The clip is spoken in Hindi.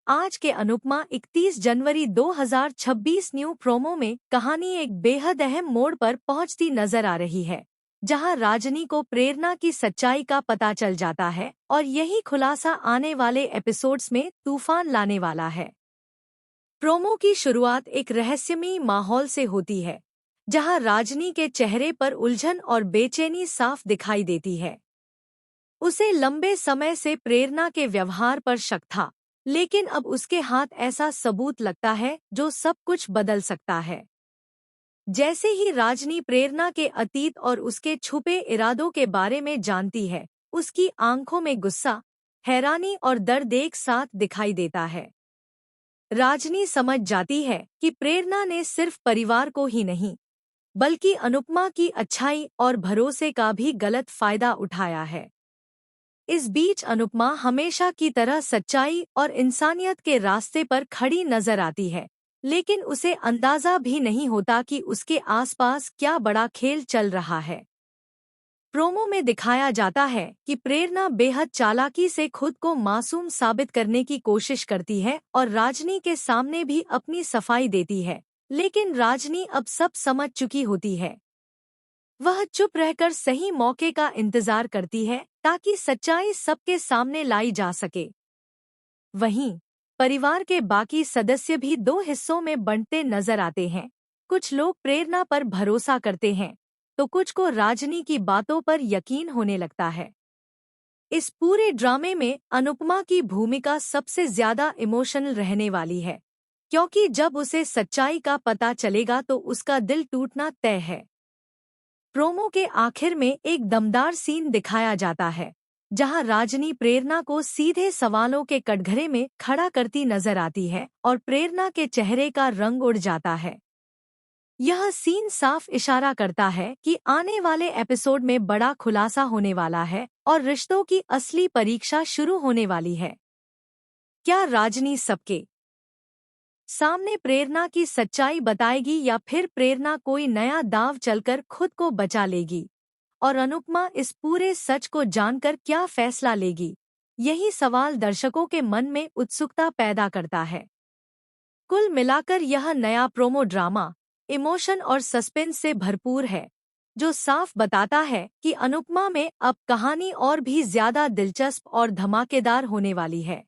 आज के अनुपमा 31 जनवरी 2026 न्यू प्रोमो में कहानी एक बेहद अहम मोड़ पर पहुंचती नजर आ रही है, जहां राजनी को प्रेरणा की सच्चाई का पता चल जाता है और यही खुलासा आने वाले एपिसोड्स में तूफान लाने वाला है। प्रोमो की शुरुआत एक रहस्यमयी माहौल से होती है, जहां राजनी के चेहरे पर उलझन और बेचैनी साफ दिखाई देती है। उसे लंबे समय से प्रेरणा के व्यवहार पर शक था, लेकिन अब उसके हाथ ऐसा सबूत लगता है जो सब कुछ बदल सकता है। जैसे ही राजनी प्रेरणा के अतीत और उसके छुपे इरादों के बारे में जानती है, उसकी आंखों में गुस्सा, हैरानी और दर्द एक साथ दिखाई देता है। राजनी समझ जाती है कि प्रेरणा ने सिर्फ परिवार को ही नहीं, बल्कि अनुपमा की अच्छाई और भरोसे का भी गलत फायदा उठाया है। इस बीच अनुपमा हमेशा की तरह सच्चाई और इंसानियत के रास्ते पर खड़ी नजर आती है, लेकिन उसे अंदाजा भी नहीं होता कि उसके आसपास क्या बड़ा खेल चल रहा है। प्रोमो में दिखाया जाता है कि प्रेरणा बेहद चालाकी से खुद को मासूम साबित करने की कोशिश करती है और राजनी के सामने भी अपनी सफाई देती है, लेकिन राजनी अब सब समझ चुकी होती है। वह चुप रहकर सही मौके का इंतजार करती है ताकि सच्चाई सबके सामने लाई जा सके। वहीं परिवार के बाकी सदस्य भी दो हिस्सों में बंटते नजर आते हैं। कुछ लोग प्रेरणा पर भरोसा करते हैं, तो कुछ को राजनी की बातों पर यकीन होने लगता है। इस पूरे ड्रामे में अनुपमा की भूमिका सबसे ज्यादा इमोशनल रहने वाली है, क्योंकि जब उसे सच्चाई का पता चलेगा तो उसका दिल टूटना तय है। प्रोमो के आखिर में एक दमदार सीन दिखाया जाता है, जहां राजनी प्रेरणा को सीधे सवालों के कटघरे में खड़ा करती नजर आती है और प्रेरणा के चेहरे का रंग उड़ जाता है। यह सीन साफ इशारा करता है कि आने वाले एपिसोड में बड़ा खुलासा होने वाला है और रिश्तों की असली परीक्षा शुरू होने वाली है। क्या राजनी सबके सामने प्रेरणा की सच्चाई बताएगी या फिर प्रेरणा कोई नया दांव चलकर खुद को बचा लेगी? और अनुपमा इस पूरे सच को जानकर क्या फैसला लेगी? यही सवाल दर्शकों के मन में उत्सुकता पैदा करता है। कुल मिलाकर यह नया प्रोमो ड्रामा इमोशन और सस्पेंस से भरपूर है, जो साफ बताता है कि अनुपमा में अब कहानी और भी ज्यादा दिलचस्प और धमाकेदार होने वाली है।